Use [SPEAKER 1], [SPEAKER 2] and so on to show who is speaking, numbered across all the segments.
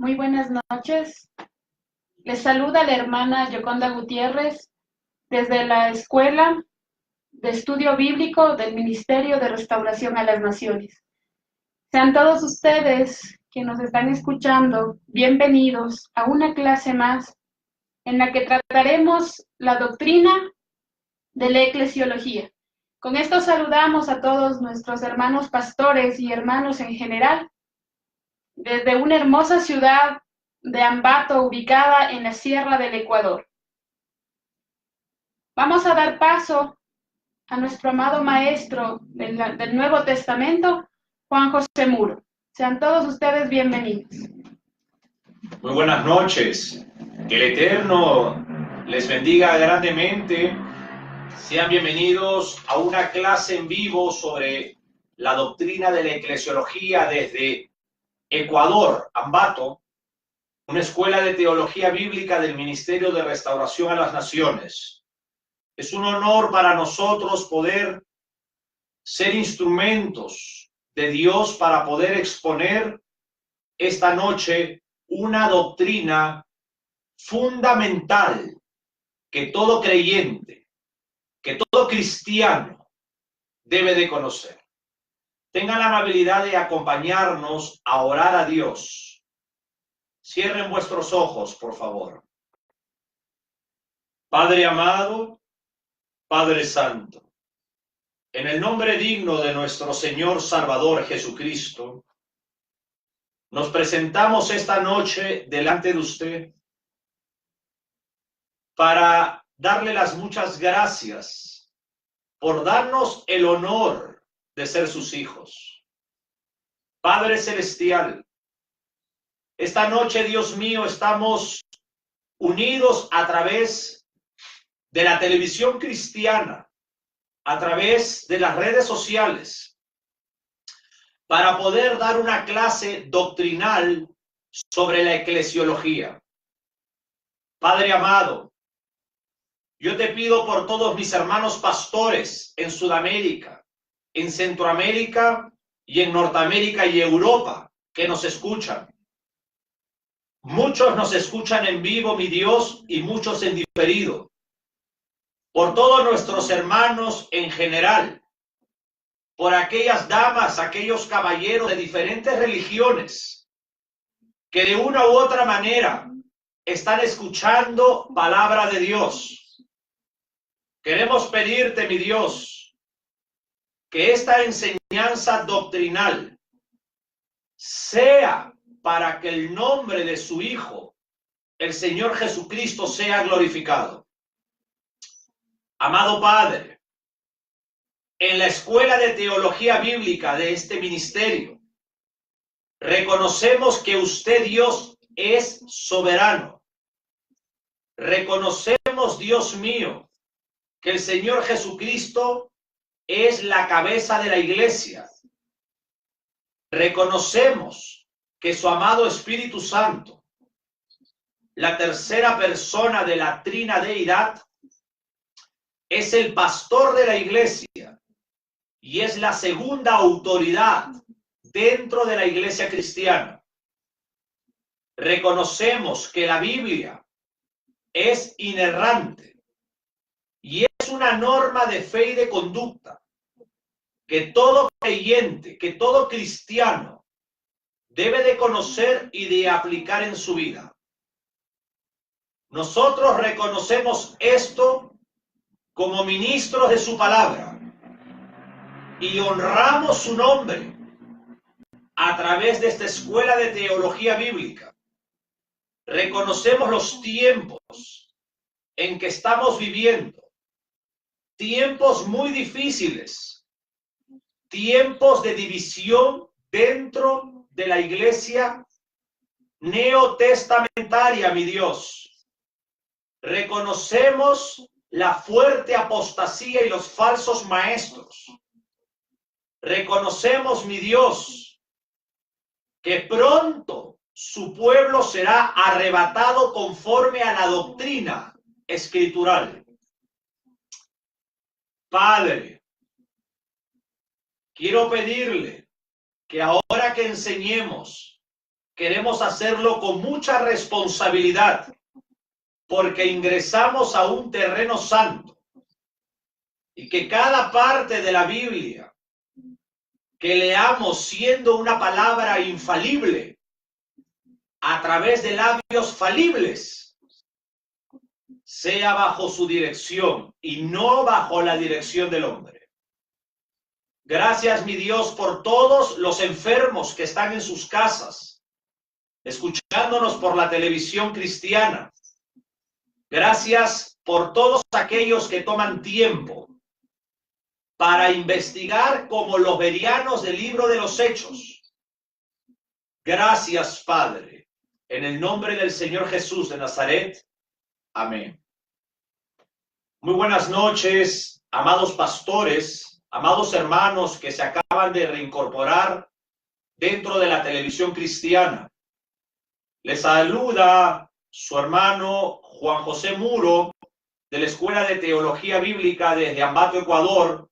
[SPEAKER 1] Muy buenas noches. Les saluda la hermana Yoconda Gutiérrez desde la Escuela de Estudio Bíblico del Ministerio de Restauración a las Naciones. Sean todos ustedes que nos están escuchando bienvenidos a una clase más en la que trataremos la doctrina de la eclesiología. Con esto saludamos a todos nuestros hermanos pastores y hermanos en general desde una hermosa ciudad de Ambato, ubicada en la Sierra del Ecuador. Vamos a dar paso a nuestro amado maestro del Nuevo Testamento, Juan José Muro. Sean todos ustedes bienvenidos.
[SPEAKER 2] Muy buenas noches. Que el Eterno les bendiga grandemente. Sean bienvenidos a una clase en vivo sobre la doctrina de la eclesiología desde Ecuador, Ambato, una escuela de teología bíblica del Ministerio de Restauración a las Naciones. Es un honor para nosotros poder ser instrumentos de Dios para poder exponer esta noche una doctrina fundamental que todo creyente, que todo cristiano debe de conocer. Tengan la amabilidad de acompañarnos a orar a Dios. Cierren vuestros ojos, por favor. Padre amado, Padre santo, en el nombre digno de nuestro Señor Salvador Jesucristo, nos presentamos esta noche delante de usted para darle las muchas gracias por darnos el honor de ser sus hijos. Padre Celestial, esta noche, Dios mío, estamos unidos a través de la televisión cristiana, a través de las redes sociales, para poder dar una clase doctrinal sobre la eclesiología. Padre amado, yo te pido por todos mis hermanos pastores en Sudamérica, en Centroamérica y en Norteamérica y Europa que nos escuchan. Muchos nos escuchan en vivo, mi Dios, y muchos en diferido. Por todos nuestros hermanos en general, por aquellas damas, aquellos caballeros de diferentes religiones que de una u otra manera están escuchando palabra de Dios. Queremos pedirte, mi Dios, que esta enseñanza doctrinal sea para que el nombre de su Hijo, el Señor Jesucristo, sea glorificado. Amado Padre, en la escuela de teología bíblica de este ministerio, reconocemos que usted, Dios, es soberano. Reconocemos, Dios mío, que el Señor Jesucristo es la cabeza de la iglesia. Reconocemos que su amado Espíritu Santo, la tercera persona de la Trina Deidad, es el pastor de la iglesia y es la segunda autoridad dentro de la iglesia cristiana. Reconocemos que la Biblia es inerrante y es una norma de fe y de conducta que todo creyente, que todo cristiano debe de conocer y de aplicar en su vida. Nosotros reconocemos esto como ministros de su palabra y honramos su nombre a través de esta escuela de teología bíblica. Reconocemos los tiempos en que estamos viviendo, tiempos muy difíciles, tiempos de división dentro de la iglesia neotestamentaria, mi Dios. Reconocemos la fuerte apostasía y los falsos maestros. Reconocemos, mi Dios, que pronto su pueblo será arrebatado conforme a la doctrina escritural. Padre, quiero pedirle que ahora que enseñemos, queremos hacerlo con mucha responsabilidad, porque ingresamos a un terreno santo y que cada parte de la Biblia que leamos siendo una palabra infalible a través de labios falibles sea bajo su dirección y no bajo la dirección del hombre. Gracias, mi Dios, por todos los enfermos que están en sus casas, escuchándonos por la televisión cristiana. Gracias por todos aquellos que toman tiempo para investigar como los bereanos del libro de los Hechos. Gracias, Padre, en el nombre del Señor Jesús de Nazaret. Amén. Muy buenas noches, amados pastores, amados hermanos que se acaban de reincorporar dentro de la televisión cristiana. Les saluda su hermano Juan José Muro, de la Escuela de Teología Bíblica desde Ambato, Ecuador,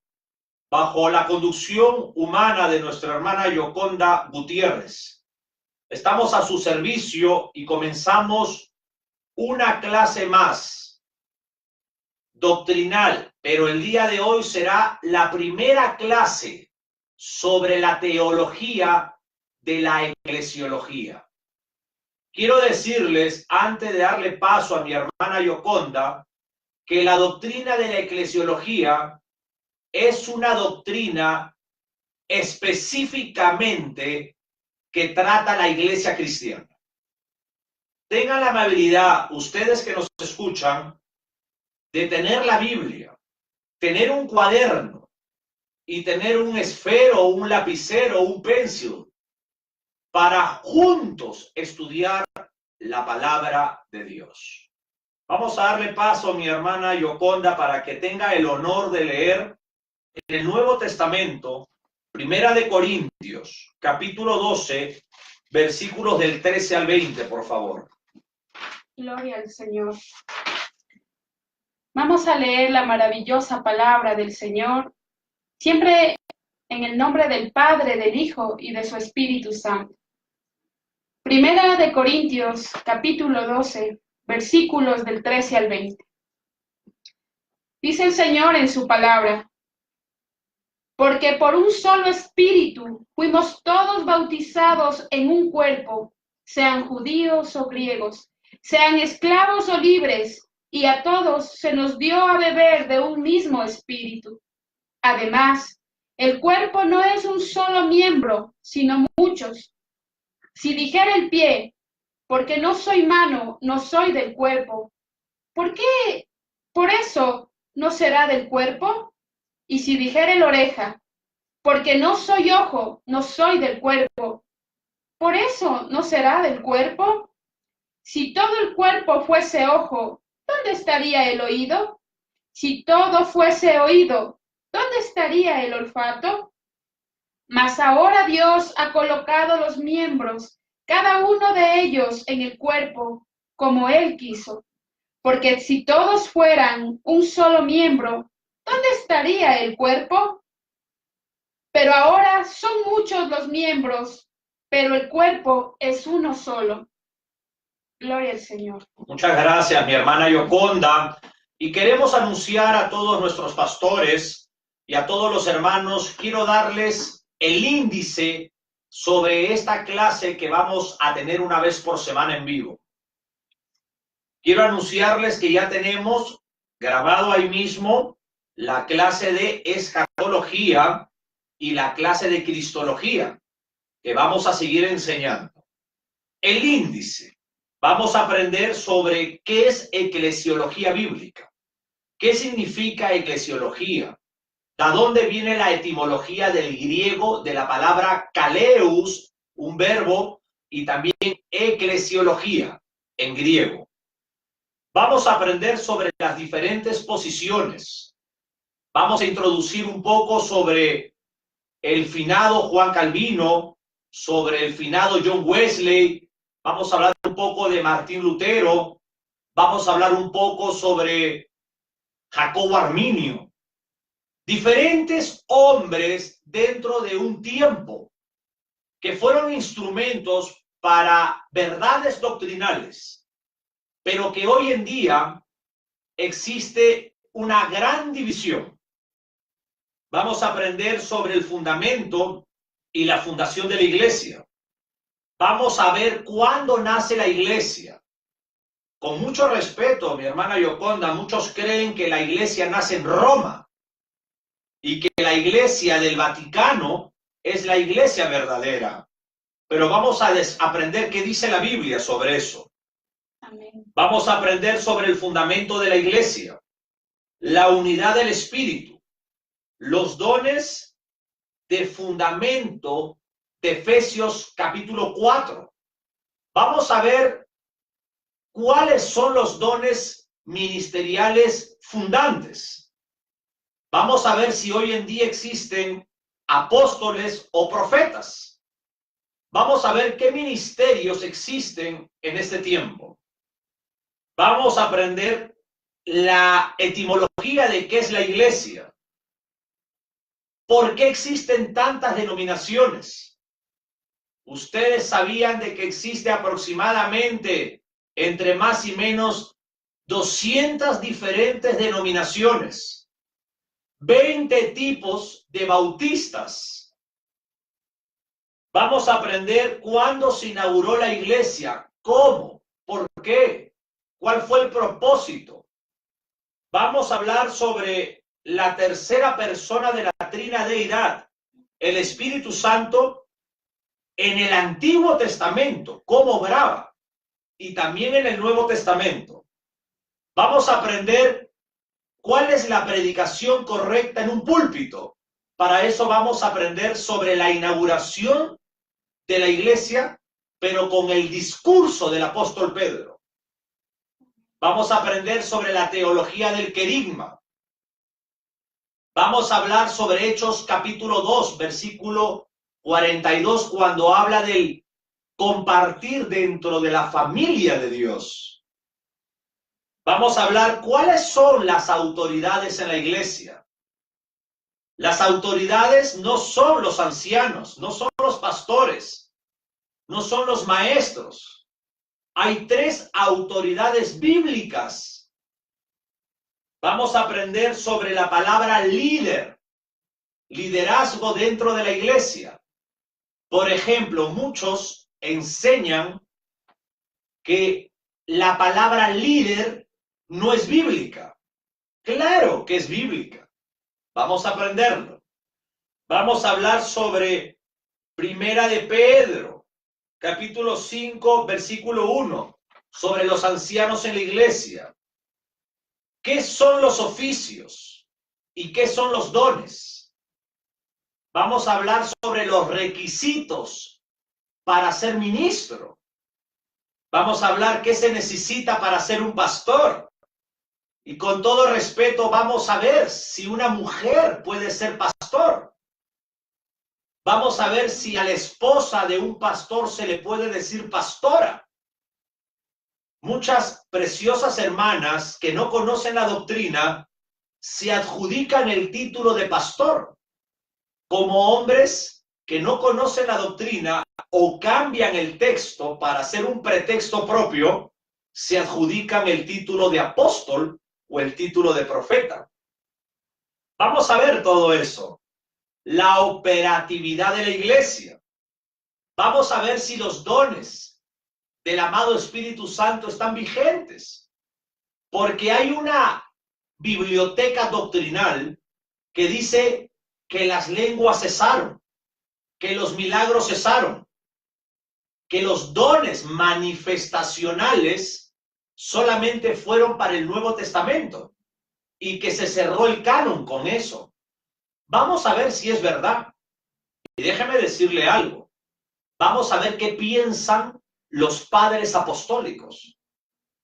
[SPEAKER 2] bajo la conducción humana de nuestra hermana Yoconda Gutiérrez. Estamos a su servicio y comenzamos una clase más doctrinal, pero el día de hoy será la primera clase sobre la teología de la eclesiología. Quiero decirles, antes de darle paso a mi hermana Yoconda, que la doctrina de la eclesiología es una doctrina específicamente que trata la iglesia cristiana. Tengan la amabilidad, ustedes que nos escuchan, de tener la Biblia, tener un cuaderno y tener un esfero, un lapicero, un pencil, para juntos estudiar la palabra de Dios. Vamos a darle paso a mi hermana Yoconda para que tenga el honor de leer en el Nuevo Testamento, Primera de Corintios, capítulo 12, versículos del 13 al 20, por favor.
[SPEAKER 1] Gloria al Señor. Vamos a leer la maravillosa palabra del Señor, siempre en el nombre del Padre, del Hijo y de su Espíritu Santo. Primera de Corintios, capítulo 12, versículos del 13 al 20. Dice el Señor en su palabra: porque por un solo espíritu fuimos todos bautizados en un cuerpo, sean judíos o griegos, sean esclavos o libres, y a todos se nos dio a beber de un mismo espíritu. Además, el cuerpo no es un solo miembro, sino muchos. Si dijera el pie, porque no soy mano, no soy del cuerpo, ¿por qué por eso no será del cuerpo? Y si dijera la oreja, porque no soy ojo, no soy del cuerpo, ¿por eso no será del cuerpo? Si todo el cuerpo fuese ojo, ¿dónde estaría el oído? Si todo fuese oído, ¿dónde estaría el olfato? Mas ahora Dios ha colocado los miembros, cada uno de ellos en el cuerpo, como Él quiso. Porque si todos fueran un solo miembro, ¿dónde estaría el cuerpo? Pero ahora son muchos los miembros, pero el cuerpo es uno solo. Gloria al Señor.
[SPEAKER 2] Muchas gracias, mi hermana Yoconda. Y queremos anunciar a todos nuestros pastores y a todos los hermanos, quiero darles el índice sobre esta clase que vamos a tener una vez por semana en vivo. Quiero anunciarles que ya tenemos grabado ahí mismo la clase de escatología y la clase de cristología, que vamos a seguir enseñando. El índice. Vamos a aprender sobre qué es eclesiología bíblica. ¿Qué significa eclesiología? ¿De dónde viene la etimología del griego de la palabra kaleus, un verbo, y también eclesiología en griego? Vamos a aprender sobre las diferentes posiciones. Vamos a introducir un poco sobre el finado Juan Calvino, sobre el finado John Wesley. Vamos a hablar un poco de Martín Lutero. Vamos a hablar un poco sobre Jacobo Arminio. Diferentes hombres dentro de un tiempo que fueron instrumentos para verdades doctrinales, pero que hoy en día existe una gran división. Vamos a aprender sobre el fundamento y la fundación de la iglesia. Vamos a ver cuándo nace la iglesia. Con mucho respeto, mi hermana Yoconda, muchos creen que la iglesia nace en Roma y que la iglesia del Vaticano es la iglesia verdadera. Pero vamos a aprender qué dice la Biblia sobre eso.
[SPEAKER 1] Amén.
[SPEAKER 2] Vamos a aprender sobre el fundamento de la iglesia, la unidad del Espíritu, los dones de fundamento de Efesios capítulo 4. Vamos a ver cuáles son los dones ministeriales fundantes. Vamos a ver si hoy en día existen apóstoles o profetas. Vamos a ver qué ministerios existen en este tiempo. Vamos a aprender la etimología de qué es la iglesia. ¿Por qué existen tantas denominaciones? Ustedes sabían de que existe aproximadamente entre más y menos 200 diferentes denominaciones, 20 tipos de bautistas. Vamos a aprender cuándo se inauguró la iglesia, cómo, por qué, cuál fue el propósito. Vamos a hablar sobre la tercera persona de la Trinadeidad, el Espíritu Santo, en el Antiguo Testamento, cómo obraba, y también en el Nuevo Testamento. Vamos a aprender cuál es la predicación correcta en un púlpito. Para eso vamos a aprender sobre la inauguración de la iglesia, pero con el discurso del apóstol Pedro. Vamos a aprender sobre la teología del querigma. Vamos a hablar sobre Hechos capítulo 2, versículo 42, cuando habla del compartir dentro de la familia de Dios. Vamos a hablar cuáles son las autoridades en la iglesia. Las autoridades no son los ancianos, no son los pastores, no son los maestros. Hay 3 autoridades bíblicas. Vamos a aprender sobre la palabra líder, liderazgo dentro de la iglesia. Por ejemplo, muchos enseñan que la palabra líder no es bíblica. Claro que es bíblica. Vamos a aprenderlo. Vamos a hablar sobre Primera de Pedro, capítulo 5, versículo 1, sobre los ancianos en la iglesia. ¿Qué son los oficios y qué son los dones? Vamos a hablar sobre los requisitos para ser ministro. Vamos a hablar qué se necesita para ser un pastor. Y con todo respeto vamos a ver si una mujer puede ser pastor. Vamos a ver si a la esposa de un pastor se le puede decir pastora. Muchas preciosas hermanas que no conocen la doctrina se adjudican el título de pastor. Como hombres que no conocen la doctrina o cambian el texto para hacer un pretexto propio, se adjudican el título de apóstol o el título de profeta. Vamos a ver todo eso. La operatividad de la iglesia. Vamos a ver si los dones del amado Espíritu Santo están vigentes. Porque hay una biblioteca doctrinal que dice que las lenguas cesaron, que los milagros cesaron, que los dones manifestacionales solamente fueron para el Nuevo Testamento y que se cerró el canon con eso. Vamos a ver si es verdad. Y déjeme decirle algo. Vamos a ver qué piensan los padres apostólicos,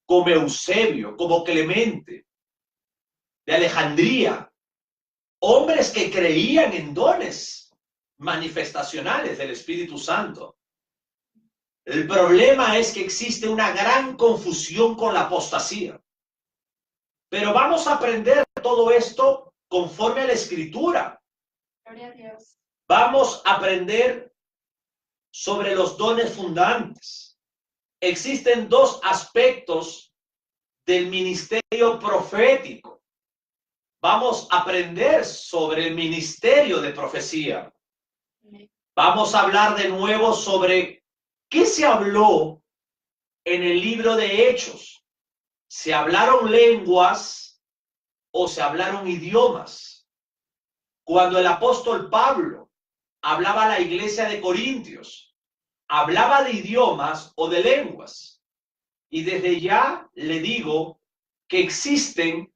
[SPEAKER 2] como Eusebio, como Clemente, de Alejandría, hombres que creían en dones manifestacionales del Espíritu Santo. El problema es que existe una gran confusión con la apostasía. Pero vamos a aprender todo esto conforme a la Escritura.
[SPEAKER 1] Gloria a Dios.
[SPEAKER 2] Vamos a aprender sobre los dones fundantes. Existen dos aspectos del ministerio profético. Vamos a aprender sobre el ministerio de profecía. Vamos a hablar de nuevo sobre qué se habló en el libro de Hechos. ¿Se hablaron lenguas o se hablaron idiomas? Cuando el apóstol Pablo hablaba a la iglesia de Corintios, ¿hablaba de idiomas o de lenguas? Y desde ya le digo que existen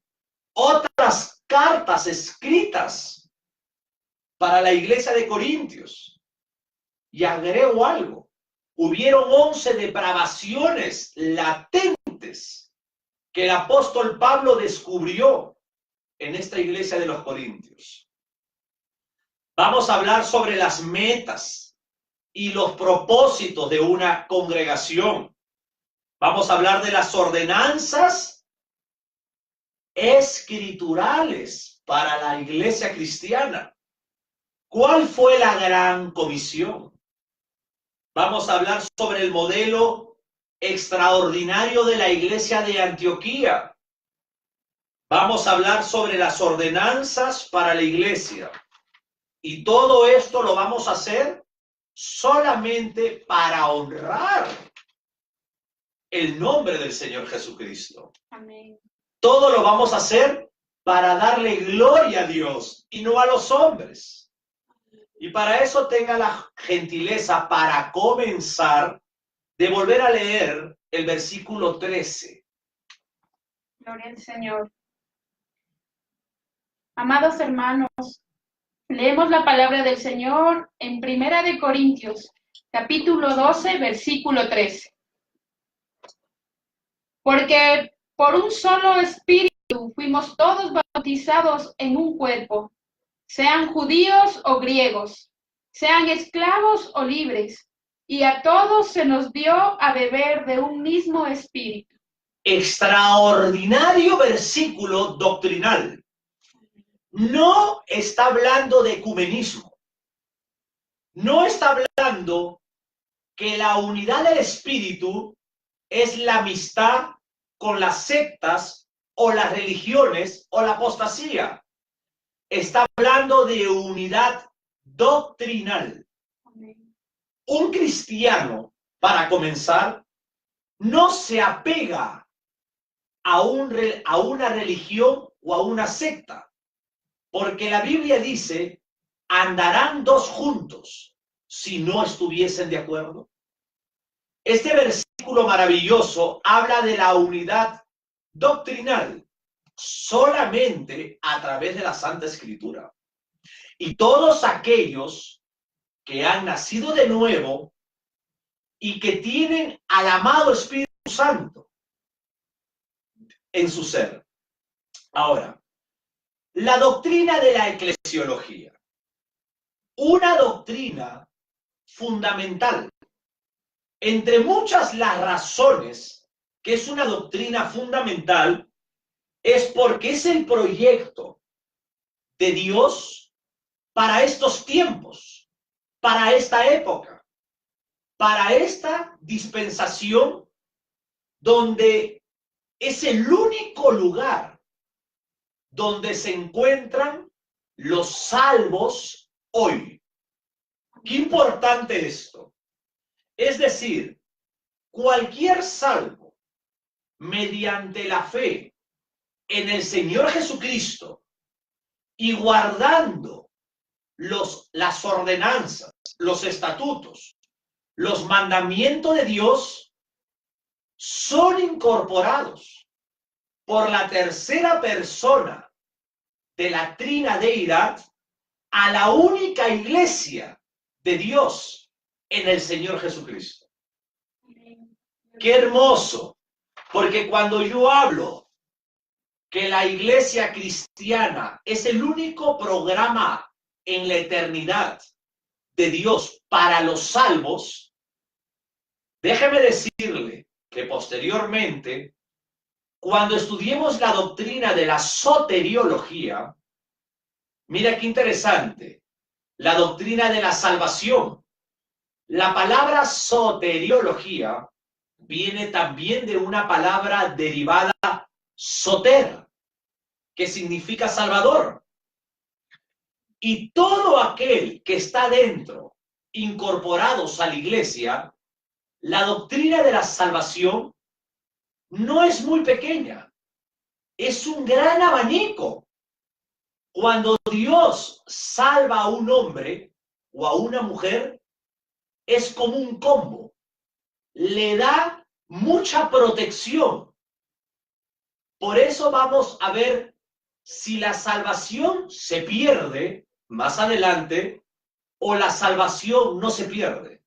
[SPEAKER 2] otras cartas escritas para la iglesia de Corintios. Y agrego algo. Hubieron 11 depravaciones latentes que el apóstol Pablo descubrió en esta iglesia de los Corintios. Vamos a hablar sobre las metas y los propósitos de una congregación. Vamos a hablar de las ordenanzas escriturales para la iglesia cristiana. ¿Cuál fue la gran comisión? Vamos a hablar sobre el modelo extraordinario de la iglesia de Antioquía. Vamos a hablar sobre las ordenanzas para la iglesia. Y todo esto lo vamos a hacer solamente para honrar el nombre del Señor Jesucristo.
[SPEAKER 1] Amén.
[SPEAKER 2] Todo lo vamos a hacer para darle gloria a Dios y no a los hombres. Y para eso tenga la gentileza para comenzar de volver a leer el versículo 13.
[SPEAKER 1] Gloria al Señor. Amados hermanos, leemos la palabra del Señor en Primera de Corintios, capítulo 12, versículo 13. Porque por un solo espíritu fuimos todos bautizados en un cuerpo, sean judíos o griegos, sean esclavos o libres, y a todos se nos dio a beber de un mismo espíritu.
[SPEAKER 2] Extraordinario versículo doctrinal. No está hablando de ecumenismo. No está hablando que la unidad del espíritu es la amistad con las sectas o las religiones o la apostasía. Está hablando de unidad doctrinal. Un cristiano, para comenzar, no se apega a una religión o a una secta, porque la Biblia dice, andarán dos juntos si no estuviesen de acuerdo. Este versículo maravilloso habla de la unidad doctrinal solamente a través de la Santa Escritura. Y todos aquellos que han nacido de nuevo y que tienen al amado Espíritu Santo en su ser. Ahora, la doctrina de la eclesiología. Una doctrina fundamental. Entre muchas las razones que es una doctrina fundamental, es porque es el proyecto de Dios para estos tiempos, para esta época, para esta dispensación, donde es el único lugar donde se encuentran los salvos hoy. Qué importante esto. Es decir, cualquier salvo mediante la fe en el Señor Jesucristo y guardando las ordenanzas, los estatutos, los mandamientos de Dios, son incorporados por la tercera persona de la Trinadeidad a la única iglesia de Dios en el Señor Jesucristo. Qué hermoso, porque cuando yo hablo que la iglesia cristiana es el único programa en la eternidad de Dios para los salvos, déjeme decirle que posteriormente, cuando estudiemos la doctrina de la soteriología, mira qué interesante, la doctrina de la salvación, La palabra soteriología viene también de una palabra derivada soter, que significa salvador. Y todo aquel que está dentro, incorporados a la iglesia, la doctrina de la salvación no es muy pequeña, es un gran abanico. Cuando Dios salva a un hombre o a una mujer, es como un combo. Le da mucha protección. Por eso vamos a ver si la salvación se pierde más adelante o la salvación no se pierde.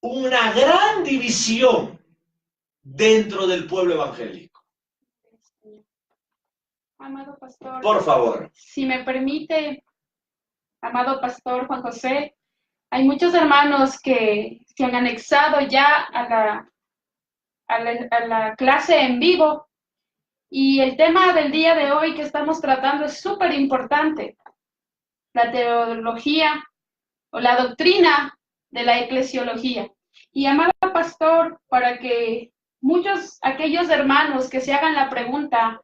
[SPEAKER 2] Una gran división dentro del pueblo evangélico.
[SPEAKER 1] Amado pastor,
[SPEAKER 2] Por favor.
[SPEAKER 1] si me permite, amado pastor Juan José, hay muchos hermanos que se han anexado ya a la clase en vivo y el tema del día de hoy que estamos tratando es súper importante, la teología o la doctrina de la eclesiología. Y amado pastor, para que aquellos hermanos que se hagan la pregunta,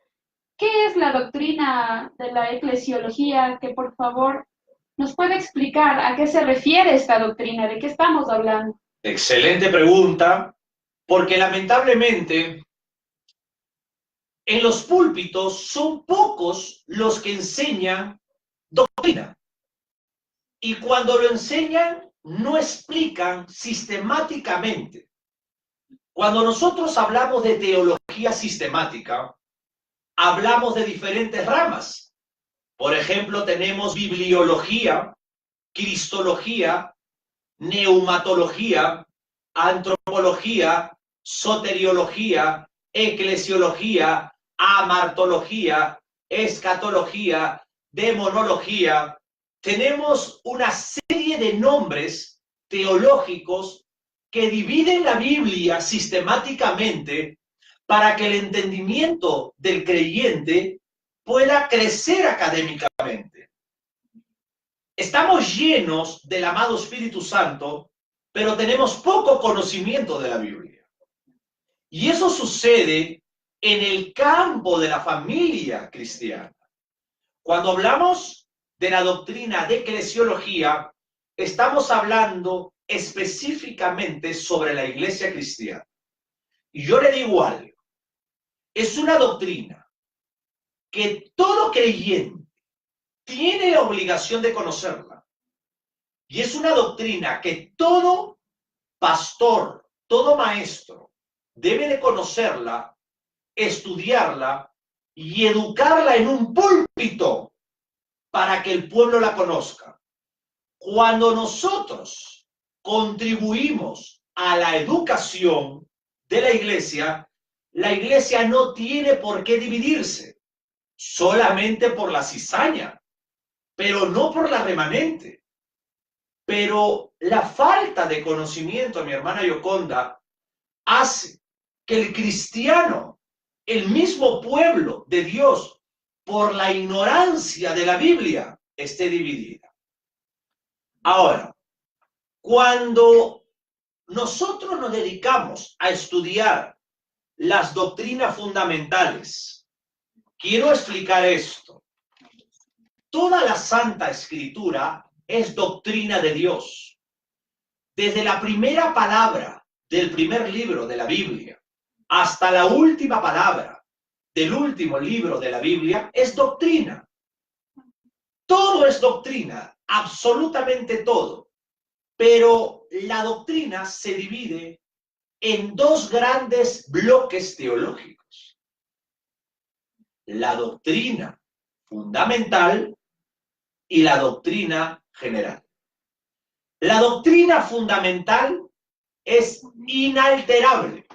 [SPEAKER 1] ¿qué es la doctrina de la eclesiología? Que por favor nos pueda explicar a qué se refiere esta doctrina, de qué estamos hablando.
[SPEAKER 2] Excelente pregunta, porque lamentablemente en los púlpitos son pocos los que enseñan doctrina. Y cuando lo enseñan, no explican sistemáticamente. Cuando nosotros hablamos de teología sistemática, hablamos de diferentes ramas. Por ejemplo, tenemos bibliología, cristología, neumatología, antropología, soteriología, eclesiología, amartología, escatología, demonología. Tenemos una serie de nombres teológicos que dividen la Biblia sistemáticamente para que el entendimiento del creyente pueda crecer académicamente. Estamos llenos del amado Espíritu Santo, pero tenemos poco conocimiento de la Biblia. Y eso sucede en el campo de la familia cristiana. Cuando hablamos de la doctrina de eclesiología, estamos hablando específicamente sobre la iglesia cristiana. Y yo le digo algo, es una doctrina que todo creyente tiene la obligación de conocerla. Y es una doctrina que todo pastor, todo maestro debe de conocerla, estudiarla y educarla en un púlpito para que el pueblo la conozca. Cuando nosotros contribuimos a la educación de la iglesia no tiene por qué dividirse, solamente por la cizaña, pero no por la remanente. Pero la falta de conocimiento, mi hermana Yoconda, hace que el cristiano, el mismo pueblo de Dios, por la ignorancia de la Biblia, esté dividida. Ahora, cuando nosotros nos dedicamos a estudiar las doctrinas fundamentales, quiero explicar esto. Toda la Santa Escritura es doctrina de Dios. Desde la primera palabra del primer libro de la Biblia hasta la última palabra del último libro de la Biblia es doctrina. Todo es doctrina, absolutamente todo. Pero la doctrina se divide en dos grandes bloques teológicos. La doctrina fundamental y la doctrina general. La doctrina fundamental es inalterable.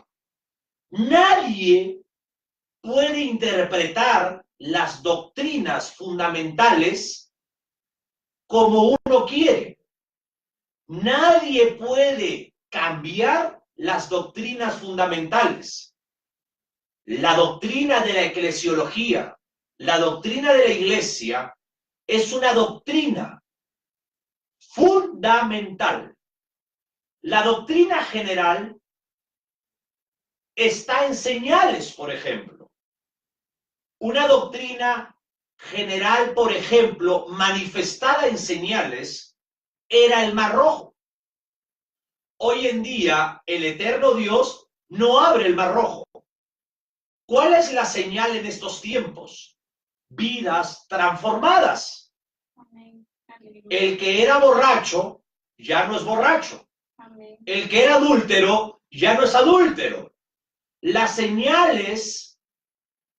[SPEAKER 2] Nadie puede interpretar las doctrinas fundamentales como uno quiere. Nadie puede cambiar las doctrinas fundamentales. La doctrina de la eclesiología, la doctrina de la iglesia, es una doctrina fundamental. La doctrina general está en señales, por ejemplo. Una doctrina general, por ejemplo, manifestada en señales, era el Mar Rojo. Hoy en día, el eterno Dios no abre el Mar Rojo. ¿Cuál es la señal en estos tiempos? Vidas transformadas.
[SPEAKER 1] Amén.
[SPEAKER 2] El que era borracho ya no es borracho.
[SPEAKER 1] Amén.
[SPEAKER 2] El que era adúltero ya no es adúltero. Las señales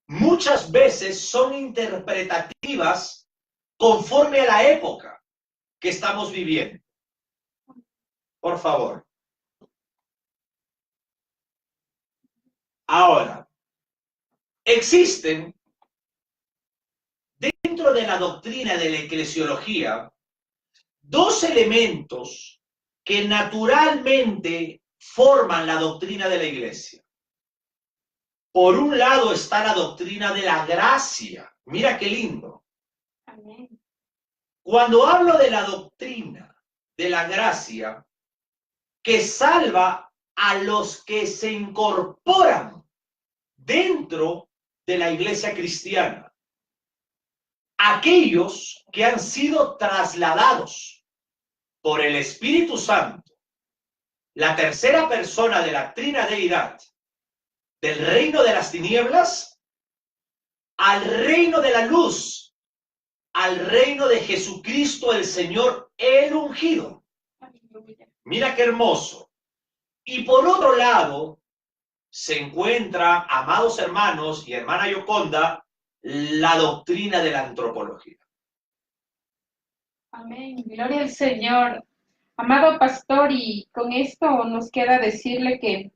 [SPEAKER 2] muchas veces son interpretativas conforme a la época que estamos viviendo. Por favor. Ahora, existen dentro de la doctrina de la eclesiología dos elementos que naturalmente forman la doctrina de la iglesia. Por un lado está la doctrina de la gracia. Mira qué lindo.
[SPEAKER 1] Amén.
[SPEAKER 2] Cuando hablo de la doctrina de la gracia, que salva a los que se incorporan dentro de la iglesia cristiana, aquellos que han sido trasladados por el Espíritu Santo, la tercera persona de la Trinadeidad, del reino de las tinieblas al reino de la luz, al reino de Jesucristo el Señor, el ungido.
[SPEAKER 1] Aleluya.
[SPEAKER 2] Mira qué hermoso. Y por otro lado, se encuentra, amados hermanos y hermana Yoconda, la doctrina de la antropología.
[SPEAKER 1] Amén. Gloria al Señor. Amado pastor, y con esto nos queda decirle que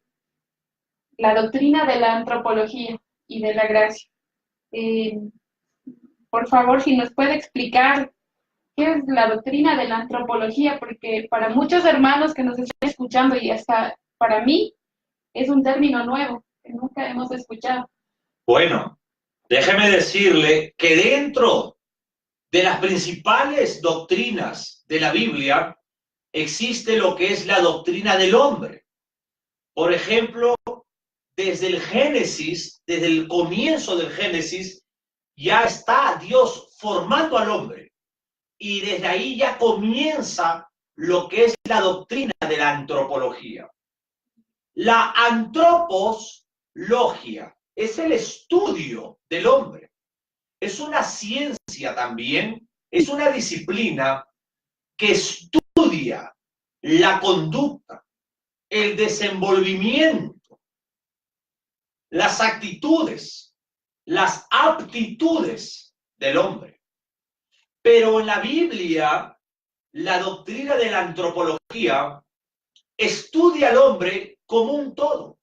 [SPEAKER 1] la doctrina de la antropología y de la gracia. Por favor, si nos puede explicar qué es la doctrina de la antropología, porque para muchos hermanos que nos están escuchando y hasta para mí es un término nuevo que nunca hemos escuchado.
[SPEAKER 2] Bueno, déjeme decirle que dentro de las principales doctrinas de la Biblia existe lo que es la doctrina del hombre. Por ejemplo, desde el Génesis, desde el comienzo del Génesis, ya está Dios formando al hombre. Y desde ahí ya comienza lo que es la doctrina de la antropología. La antroposlogia es el estudio del hombre. Es una ciencia también, es una disciplina que estudia la conducta, el desenvolvimiento, las actitudes, las aptitudes del hombre. Pero en la Biblia, la doctrina de la antropología estudia al hombre como un todo.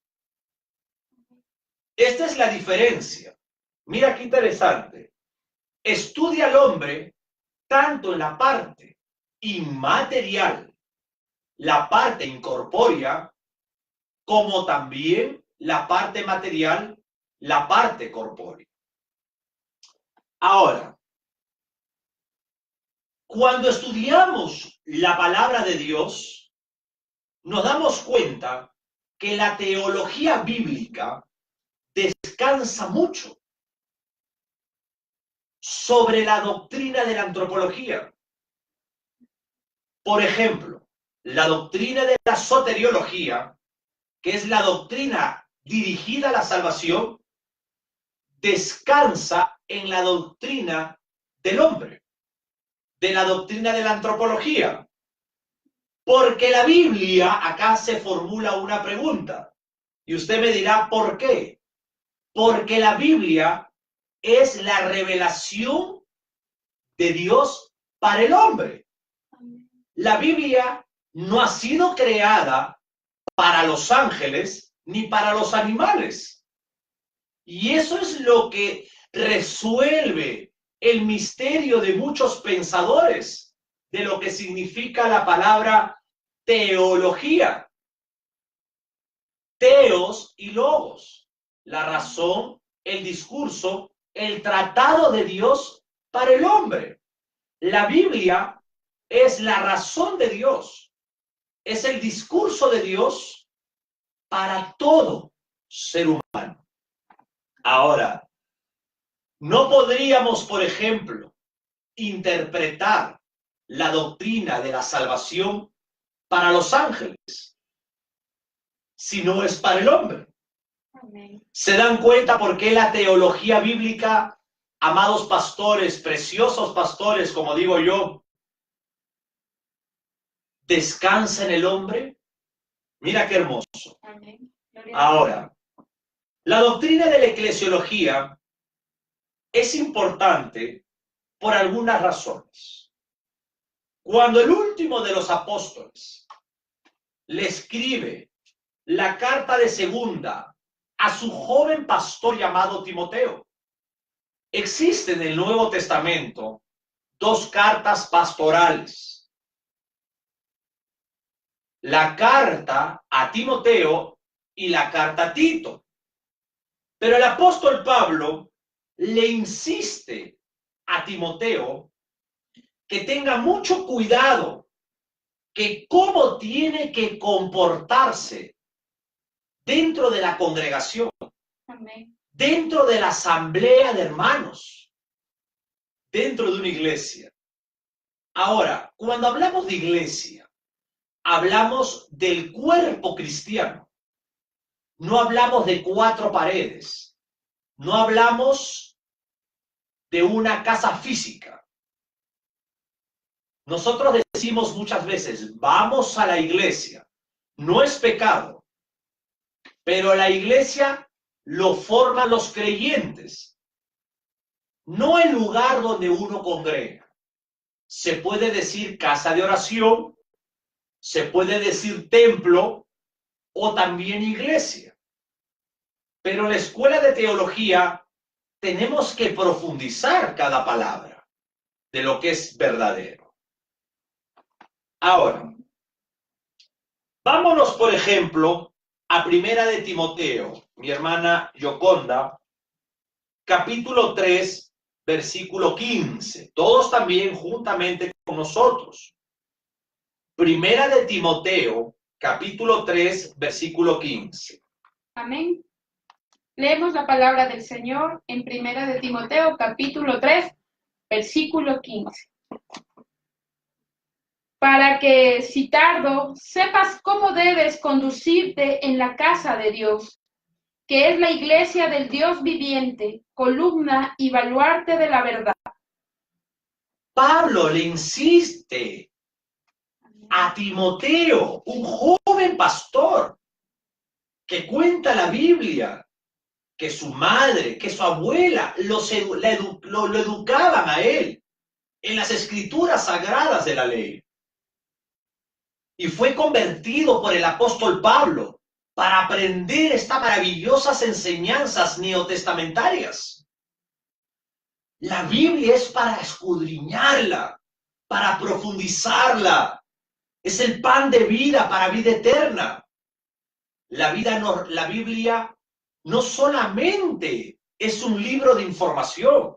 [SPEAKER 2] Esta es la diferencia. Mira qué interesante. Estudia al hombre tanto en la parte inmaterial, la parte incorpórea, como también la parte material, la parte corpórea. Ahora, cuando estudiamos la palabra de Dios, nos damos cuenta que la teología bíblica descansa mucho sobre la doctrina de la antropología. Por ejemplo, la doctrina de la soteriología, que es la doctrina dirigida a la salvación, descansa en la doctrina del hombre, de la doctrina de la antropología. Porque la Biblia, acá se formula una pregunta, y usted me dirá, ¿por qué? Porque la Biblia es la revelación de Dios para el hombre. La Biblia no ha sido creada para los ángeles ni para los animales. Y eso es lo que resuelve el misterio de muchos pensadores de lo que significa la palabra teología. Teos y logos. La razón, el discurso, el tratado de Dios para el hombre. La Biblia es la razón de Dios, es el discurso de Dios para todo ser humano. Ahora, no podríamos, por ejemplo, interpretar la doctrina de la salvación para los ángeles, si no es para el hombre.
[SPEAKER 1] Amén.
[SPEAKER 2] ¿Se dan cuenta por qué la teología bíblica, amados pastores, preciosos pastores, como digo yo, descansa en el hombre? Mira qué hermoso.
[SPEAKER 1] Amén.
[SPEAKER 2] Ahora, la doctrina de la eclesiología es importante por algunas razones. Cuando el último de los apóstoles le escribe la carta de segunda a su joven pastor llamado Timoteo, existen en el Nuevo Testamento dos cartas pastorales. La carta a Timoteo y la carta a Tito. Pero el apóstol Pablo le insiste a Timoteo que tenga mucho cuidado, que cómo tiene que comportarse dentro de la congregación,
[SPEAKER 1] Amén.
[SPEAKER 2] dentro de la asamblea de hermanos, dentro de una iglesia. Ahora, cuando hablamos de iglesia, hablamos del cuerpo cristiano. No hablamos de 4 paredes. No hablamos de una casa física. Nosotros decimos muchas veces, vamos a la iglesia. No es pecado, pero la iglesia lo forman los creyentes, no el lugar donde uno congrega. Se puede decir casa de oración, se puede decir templo o también iglesia. Pero en la escuela de teología tenemos que profundizar cada palabra de lo que es verdadero. Ahora, vámonos, por ejemplo, a Primera de Timoteo, mi hermana Yoconda, capítulo 3, versículo 15. Todos también juntamente con nosotros. Primera de Timoteo, capítulo 3, versículo 15.
[SPEAKER 1] Amén. Leemos la palabra del Señor en Primera de Timoteo, capítulo 3, versículo 15. Para que, si tardo, sepas cómo debes conducirte en la casa de Dios, que es la iglesia del Dios viviente, columna y baluarte de la verdad.
[SPEAKER 2] Pablo le insiste a Timoteo, un joven pastor, que cuenta la Biblia, que su madre, que su abuela lo educaban a él en las escrituras sagradas de la ley. Y fue convertido por el apóstol Pablo para aprender estas maravillosas enseñanzas neotestamentarias. La Biblia es para escudriñarla, para profundizarla. Es el pan de vida para vida eterna. La Biblia no solamente es un libro de información,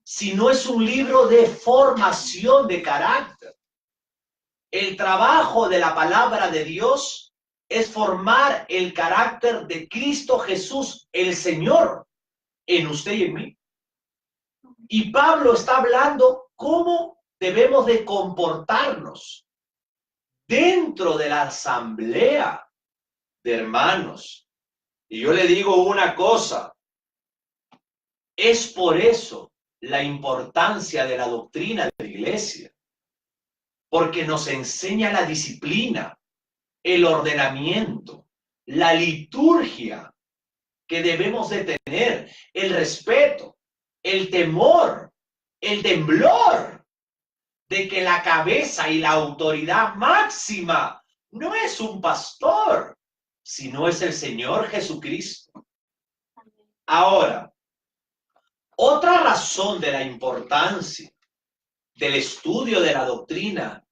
[SPEAKER 2] sino es un libro de formación de carácter. El trabajo de la palabra de Dios es formar el carácter de Cristo Jesús, el Señor, en usted y en mí. Y Pablo está hablando cómo debemos de comportarnos dentro de la asamblea de hermanos. Y yo le digo una cosa, es por eso la importancia de la doctrina de la iglesia, porque nos enseña la disciplina, el ordenamiento, la liturgia que debemos de tener, el respeto, el temor, el temblor de que la cabeza y la autoridad máxima no es un pastor, sino es el Señor Jesucristo. Ahora, otra razón de la importancia del estudio de la doctrina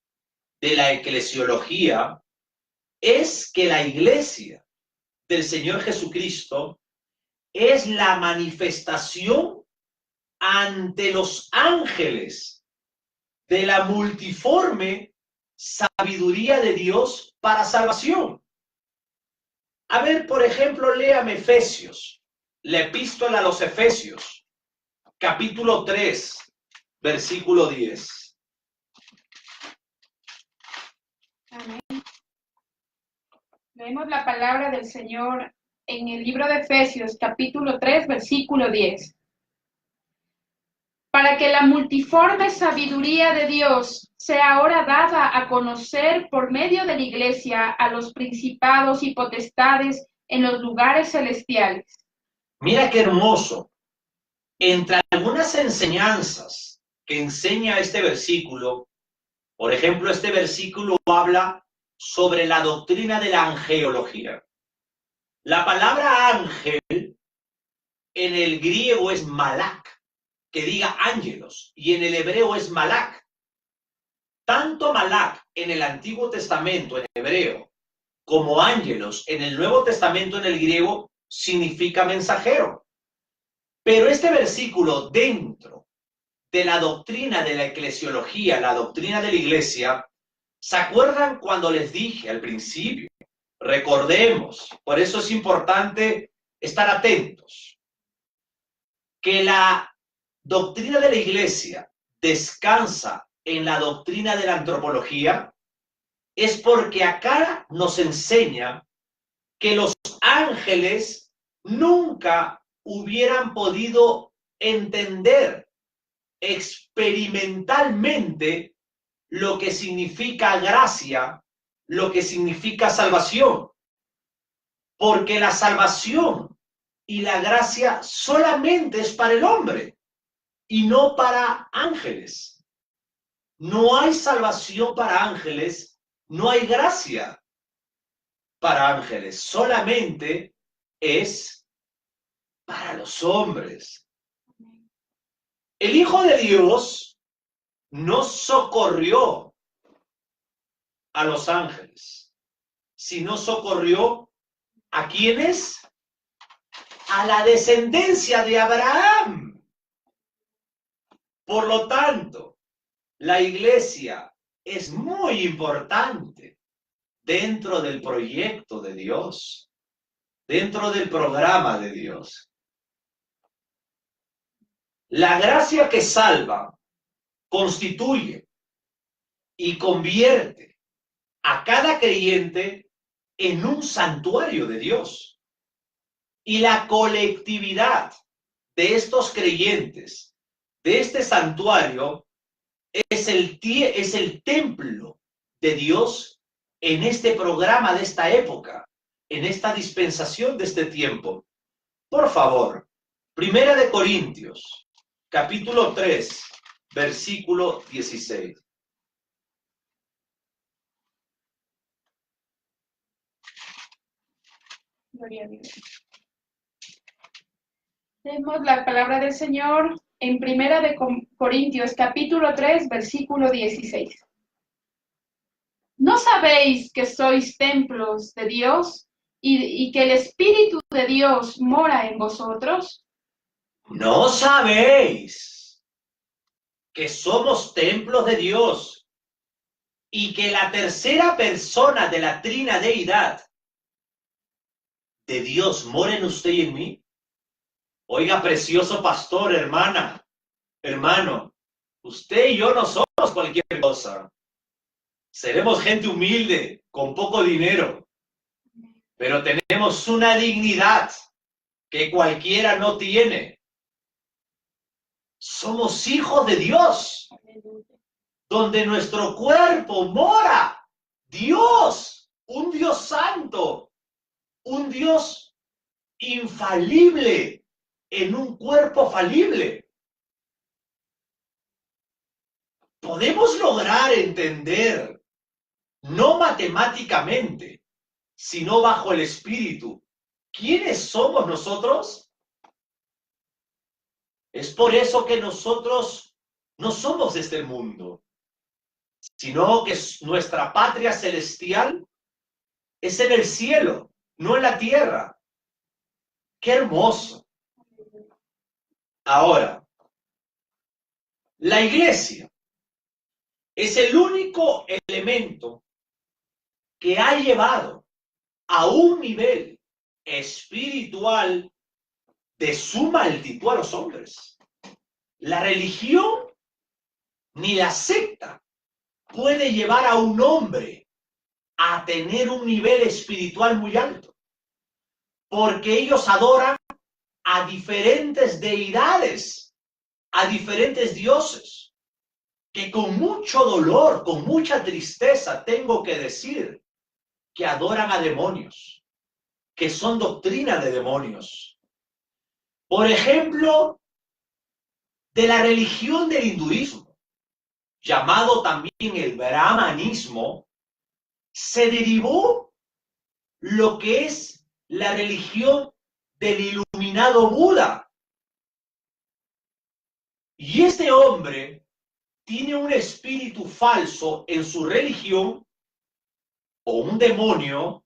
[SPEAKER 2] de la eclesiología es que la iglesia del Señor Jesucristo es la manifestación ante los ángeles de la multiforme sabiduría de Dios para salvación. A ver, por ejemplo, léame Efesios, la epístola a los Efesios, capítulo 3, versículo 10.
[SPEAKER 1] Amén. Leemos la palabra del Señor en el libro de Efesios, capítulo 3, versículo 10. Para que la multiforme sabiduría de Dios sea ahora dada a conocer por medio de la Iglesia a los principados y potestades en los lugares celestiales.
[SPEAKER 2] Mira qué hermoso. Entre algunas enseñanzas que enseña este versículo, por ejemplo, este versículo habla sobre la doctrina de la angelología. La palabra ángel en el griego es malak, que diga ángelos, y en el hebreo es malak. Tanto malak en el Antiguo Testamento en hebreo como ángelos en el Nuevo Testamento en el griego significa mensajero. Pero este versículo dentro de la doctrina de la eclesiología, la doctrina de la iglesia, ¿se acuerdan cuando les dije al principio? Recordemos, por eso es importante estar atentos, que la doctrina de la iglesia descansa en la doctrina de la antropología, es porque acá nos enseña que los ángeles nunca hubieran podido entender experimentalmente lo que significa gracia, lo que significa salvación, porque la salvación y la gracia solamente es para el hombre y no para ángeles. No hay salvación para ángeles, no hay gracia para ángeles, solamente es para los hombres. El Hijo de Dios no socorrió a los ángeles, sino socorrió ¿a quiénes? A la descendencia de Abraham. Por lo tanto, la iglesia es muy importante dentro del proyecto de Dios, dentro del programa de Dios. La gracia que salva constituye y convierte a cada creyente en un santuario de Dios. Y la colectividad de estos creyentes, de este santuario, es el templo de Dios en este programa de esta época, en esta dispensación de este tiempo. Por favor, Primera de Corintios, capítulo 3, versículo 16.
[SPEAKER 1] Gloria a Dios. Leemos la palabra del Señor en Primera de Corintios, capítulo 3, versículo 16. ¿No sabéis que sois templos de Dios y que el Espíritu de Dios mora en vosotros?
[SPEAKER 2] ¿No sabéis que somos templos de Dios y que la tercera persona de la trinadeidad de Dios mora en usted y en mí? Oiga, precioso pastor, hermana, hermano, usted y yo no somos cualquier cosa. Seremos gente humilde, con poco dinero, pero tenemos una dignidad que cualquiera no tiene. Somos hijos de Dios, donde nuestro cuerpo mora Dios, un Dios santo, un Dios infalible en un cuerpo falible. Podemos lograr entender, no matemáticamente, sino bajo el Espíritu, ¿quiénes somos nosotros? Es por eso que nosotros no somos de este mundo, sino que nuestra patria celestial es en el cielo, no en la tierra. ¡Qué hermoso! Ahora, la iglesia Es el único elemento que ha llevado a un nivel espiritual de suma altitud a los hombres. La religión ni la secta puede llevar a un hombre a tener un nivel espiritual muy alto, porque ellos adoran a diferentes deidades, a diferentes dioses, que con mucho dolor, con mucha tristeza, tengo que decir que adoran a demonios, que son doctrina de demonios. Por ejemplo, de la religión del hinduismo, llamado también el brahmanismo, se derivó lo que es la religión del iluminado Buda. Y este hombre tiene un espíritu falso en su religión, o un demonio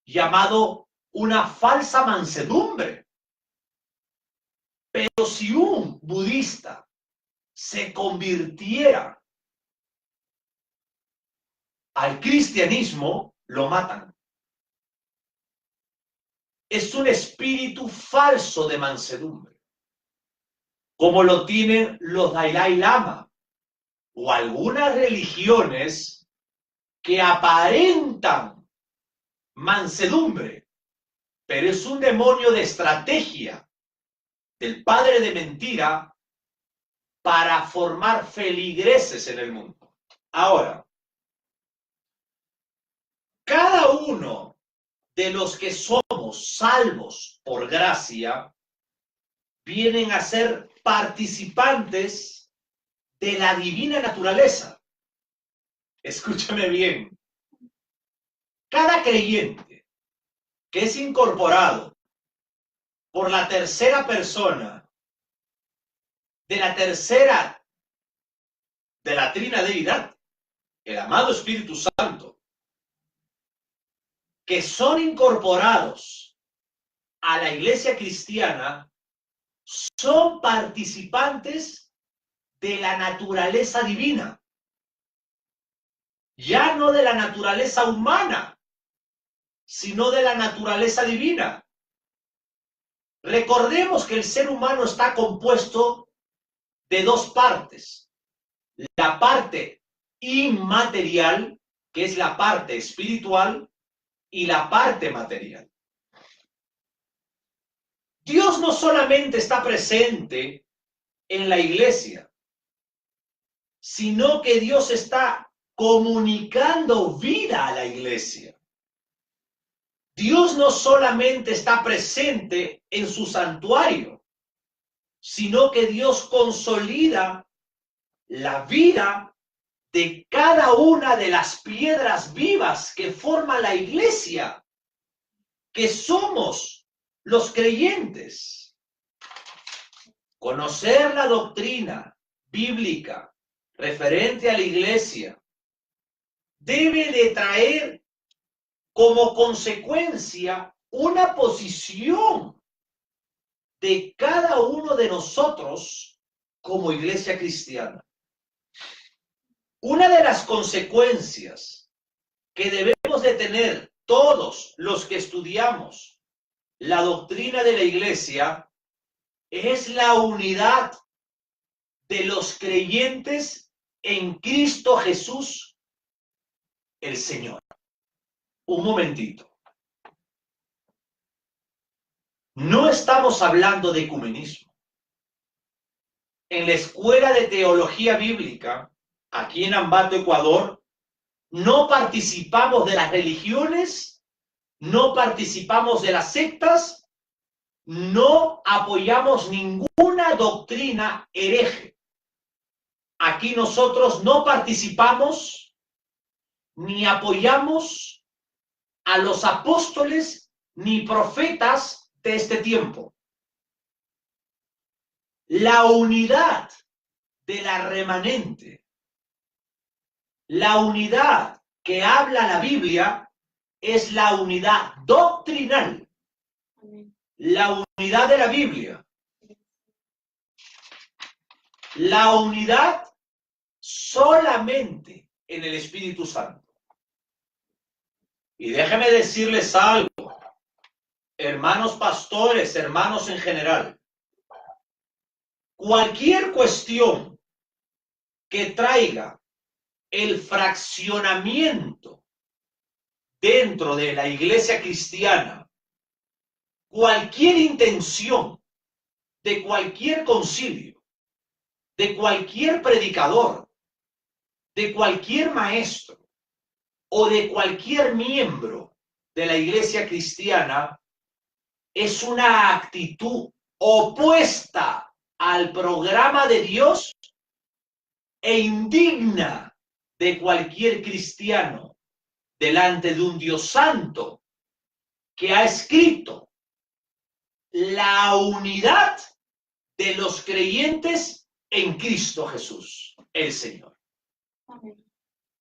[SPEAKER 2] llamado una falsa mansedumbre. Pero si un budista se convirtiera al cristianismo, lo matan. Es un espíritu falso de mansedumbre, como lo tienen los Dalai Lama o algunas religiones que aparentan mansedumbre, pero es un demonio de estrategia del padre de mentira para formar feligreses en el mundo. Ahora, cada uno de los que somos salvos por gracia vienen a ser participantes de la divina naturaleza. Escúchame bien. Cada creyente que es incorporado por la tercera persona de la Trina Deidad, el amado Espíritu Santo, que son incorporados a la iglesia cristiana, son participantes de la naturaleza divina, ya no de la naturaleza humana, sino de la naturaleza divina. Recordemos que el ser humano está compuesto de dos partes: la parte inmaterial, que es la parte espiritual, y la parte material. Dios no solamente está presente en la iglesia, sino que Dios está comunicando vida a la iglesia. Dios no solamente está presente en su santuario, sino que Dios consolida la vida de cada una de las piedras vivas que forman la iglesia, que somos los creyentes. Conocer la doctrina bíblica referente a la iglesia debe de traer como consecuencia una posición de cada uno de nosotros como iglesia cristiana. Una de las consecuencias que debemos de tener todos los que estudiamos la doctrina de la iglesia es la unidad de los creyentes en Cristo Jesús, el Señor. Un momentito. No estamos hablando de ecumenismo. En la Escuela de Teología Bíblica, aquí en Ambato, Ecuador, no participamos de las religiones, no participamos de las sectas, no apoyamos ninguna doctrina hereje. Aquí nosotros no participamos ni apoyamos a los apóstoles ni profetas de este tiempo. La unidad de la remanente, la unidad que habla la Biblia, es la unidad doctrinal, la unidad de la Biblia, la unidad solamente en el Espíritu Santo. Y déjeme decirles algo, hermanos pastores, hermanos en general. Cualquier cuestión que traiga el fraccionamiento dentro de la iglesia cristiana, cualquier intención de cualquier concilio, de cualquier predicador, de cualquier maestro o de cualquier miembro de la iglesia cristiana, es una actitud opuesta al programa de Dios e indigna de cualquier cristiano delante de un Dios santo que ha escrito la unidad de los creyentes en Cristo Jesús, el Señor.
[SPEAKER 1] Amén.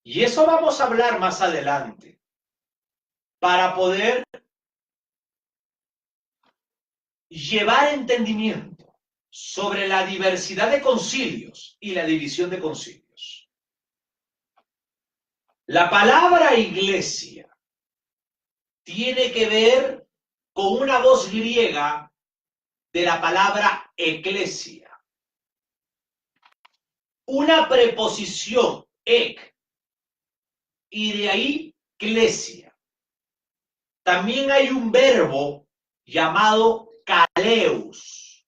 [SPEAKER 2] Y eso vamos a hablar más adelante para poder llevar entendimiento sobre la diversidad de concilios y la división de concilios. La palabra iglesia tiene que ver con una voz griega de la palabra eclesia. Una preposición ek y de ahí clesia. También hay un verbo llamado kaleus.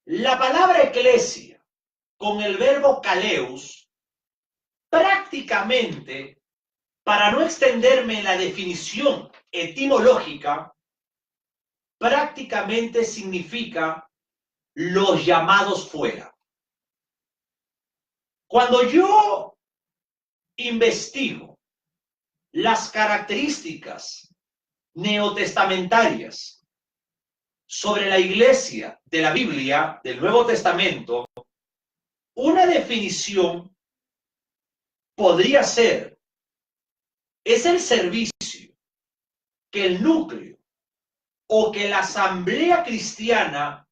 [SPEAKER 2] La palabra eclesia con el verbo kaleus prácticamente, para no extenderme en la definición etimológica, prácticamente significa los llamados fuera. Cuando yo investigo las características neotestamentarias sobre la iglesia de la Biblia, del Nuevo Testamento, una definición podría ser: es el servicio que el núcleo o que la asamblea cristiana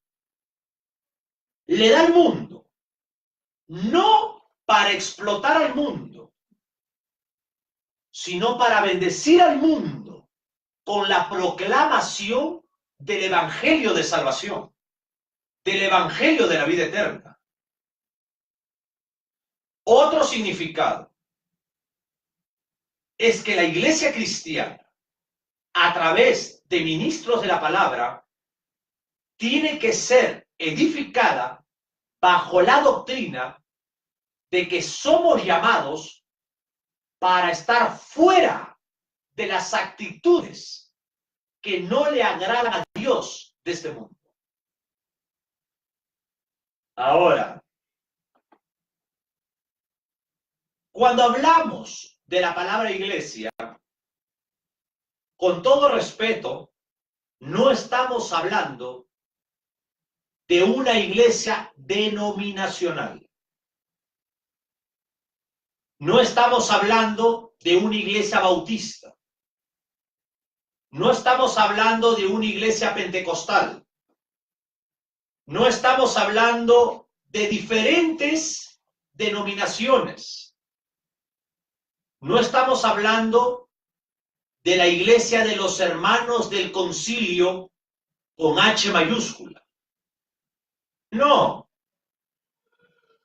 [SPEAKER 2] le da al mundo, no para explotar al mundo, sino para bendecir al mundo con la proclamación del evangelio de salvación, del evangelio de la vida eterna. Otro significado es que la iglesia cristiana, a través de ministros de la palabra, tiene que ser edificada bajo la doctrina de que somos llamados para estar fuera de las actitudes que no le agradan a Dios de este mundo. Ahora, cuando hablamos de la palabra iglesia, con todo respeto, no estamos hablando de una iglesia denominacional. No estamos hablando de una iglesia bautista. No estamos hablando de una iglesia pentecostal. No estamos hablando de diferentes denominaciones. No estamos hablando de la iglesia de los hermanos del concilio con H mayúscula. No.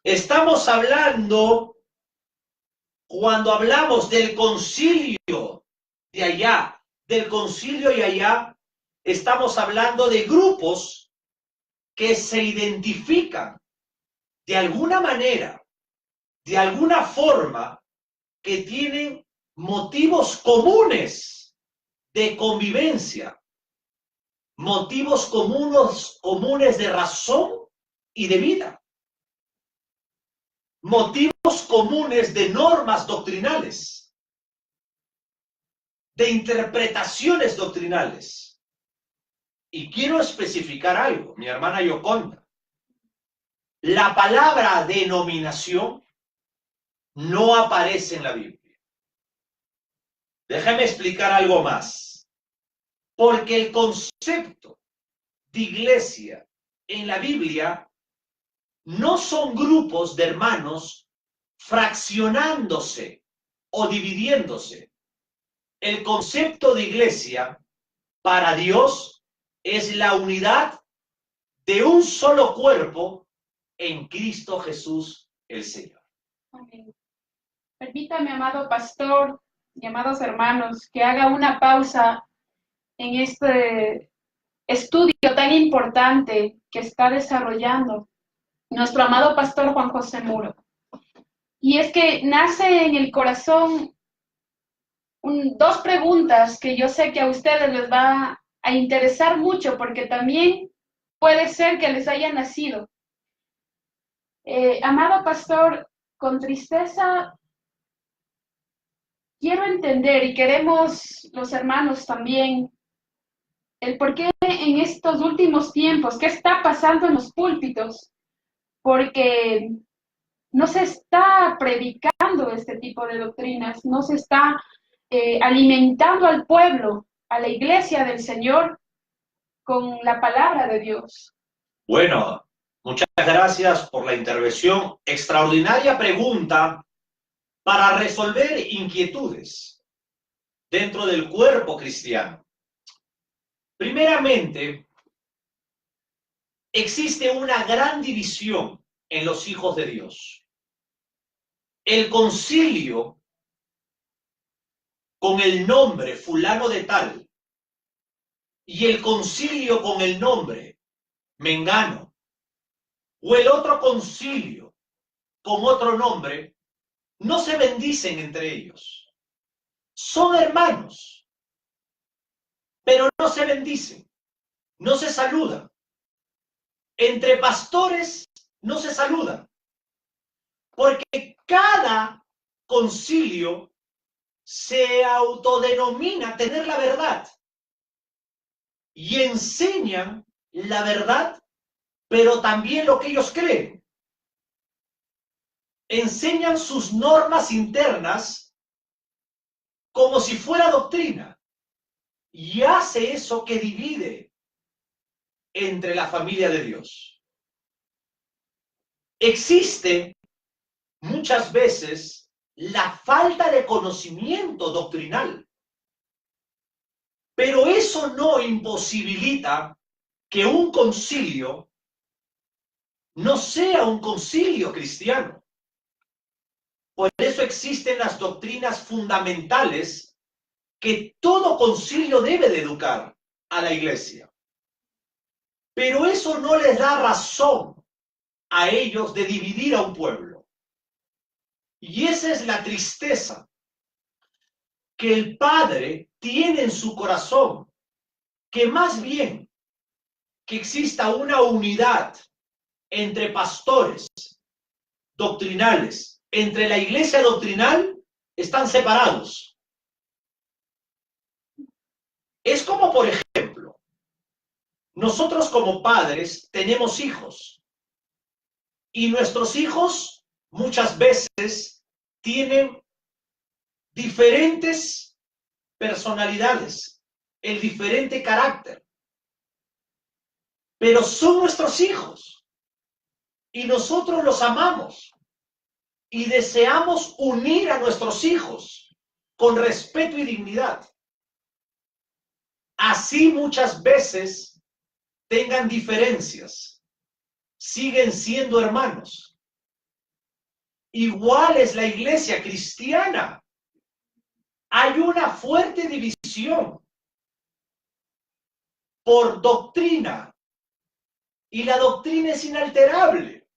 [SPEAKER 2] Estamos hablando, cuando hablamos del concilio de allá, del concilio y allá, estamos hablando de grupos que se identifican de alguna manera, de alguna forma, que tienen motivos comunes de convivencia, motivos comunes de razón y de vida, motivos comunes de normas doctrinales, de interpretaciones doctrinales. Y quiero especificar algo, mi hermana Yoconda. La palabra denominación no aparece en la Biblia. Déjame explicar algo más. Porque el concepto de iglesia en la Biblia no son grupos de hermanos fraccionándose o dividiéndose. El concepto de iglesia para Dios es la unidad de un solo cuerpo en Cristo Jesús el Señor.
[SPEAKER 1] Amén. Permítame, amado pastor y amados hermanos, que haga una pausa en este estudio tan importante que está desarrollando nuestro amado pastor Juan José Muro. Y es que nace en el corazón dos preguntas que yo sé que a ustedes les va a interesar mucho, porque también puede ser que les haya nacido. Amado pastor, con tristeza quiero entender, y queremos los hermanos también, el por qué en estos últimos tiempos, qué está pasando en los púlpitos, porque no se está predicando este tipo de doctrinas, no se está alimentando al pueblo, a la iglesia del Señor, con la palabra de Dios.
[SPEAKER 2] Bueno, muchas gracias por la intervención. Extraordinaria pregunta para resolver inquietudes dentro del cuerpo cristiano. Primeramente, existe una gran división en los hijos de Dios. El concilio con el nombre fulano de tal y el concilio con el nombre mengano o el otro concilio con otro nombre no se bendicen entre ellos. Son hermanos, pero no se bendicen, no se saludan. Entre pastores no se saludan, porque cada concilio se autodenomina tener la verdad y enseñan la verdad, pero también lo que ellos creen. Enseñan sus normas internas como si fuera doctrina y hace eso que divide entre la familia de Dios. Existe muchas veces la falta de conocimiento doctrinal, pero eso no imposibilita que un concilio no sea un concilio cristiano. Por eso existen las doctrinas fundamentales que todo concilio debe de educar a la iglesia. Pero eso no les da razón a ellos de dividir a un pueblo. Y esa es la tristeza que el Padre tiene en su corazón, que más bien que exista una unidad entre pastores doctrinales, entre la iglesia doctrinal, están separados. Es como, por ejemplo, nosotros como padres tenemos hijos y nuestros hijos muchas veces tienen diferentes personalidades, el diferente carácter, pero son nuestros hijos y nosotros los amamos y deseamos unir a nuestros hijos con respeto y dignidad. Así muchas veces tengan diferencias, siguen siendo hermanos. Igual es la iglesia cristiana. Hay una fuerte división por doctrina y la doctrina es inalterable.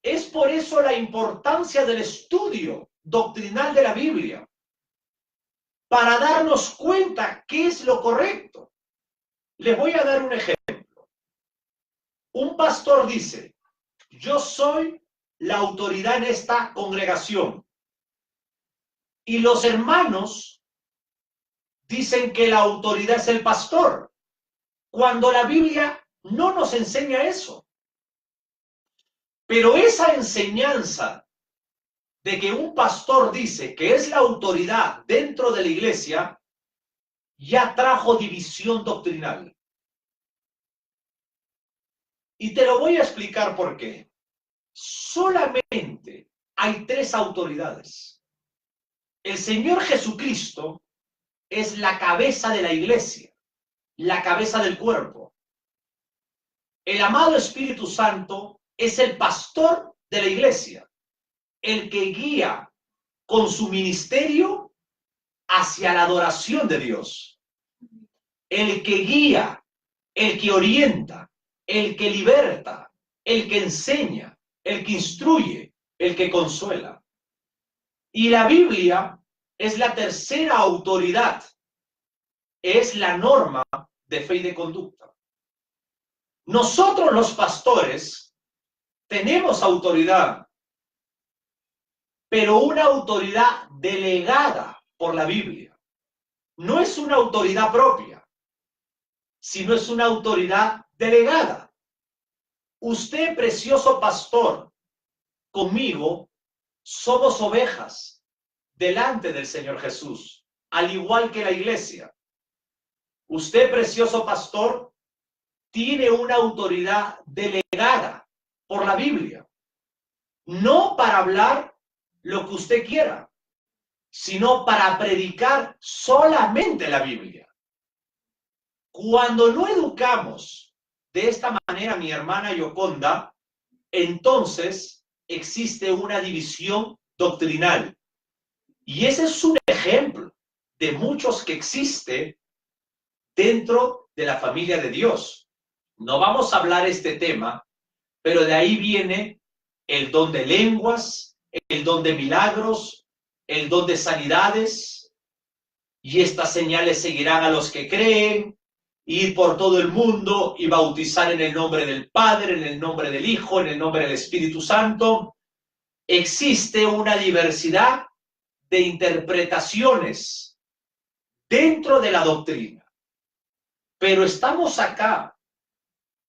[SPEAKER 2] Es por eso la importancia del estudio doctrinal de la Biblia, para darnos cuenta qué es lo correcto. Les voy a dar un ejemplo. Un pastor dice, yo soy la autoridad en esta congregación. Y los hermanos dicen que la autoridad es el pastor, cuando la Biblia no nos enseña eso. Pero esa enseñanza de que un pastor dice que es la autoridad dentro de la iglesia, ya trajo división doctrinal. Y te lo voy a explicar por qué. solamente hay tres autoridades. El Señor Jesucristo es la cabeza de la iglesia, la cabeza del cuerpo. El amado Espíritu Santo es el pastor de la iglesia, el que guía con su ministerio hacia la adoración de Dios, el que guía, el que orienta, el que liberta, el que enseña, el que instruye, el que consuela. Y la Biblia es la tercera autoridad, es la norma de fe y de conducta. Nosotros los pastores tenemos autoridad, pero una autoridad delegada por la Biblia. No es una autoridad propia, sino es una autoridad delegada. Usted, precioso pastor, conmigo, somos ovejas delante del Señor Jesús, al igual que la iglesia. Usted, precioso pastor, tiene una autoridad delegada por la Biblia, no para hablar lo que usted quiera, sino para predicar solamente la Biblia. Cuando no educamos de esta manera, mi hermana Yoconda, entonces existe una división doctrinal. Y ese es un ejemplo de muchos que existe dentro de la familia de Dios. No vamos a hablar este tema, pero de ahí viene el don de lenguas, el don de milagros, el don de sanidades, y estas señales seguirán a los que creen, ir por todo el mundo y bautizar en el nombre del Padre, en el nombre del Hijo, en el nombre del Espíritu Santo. Existe una diversidad de interpretaciones dentro de la doctrina, pero estamos acá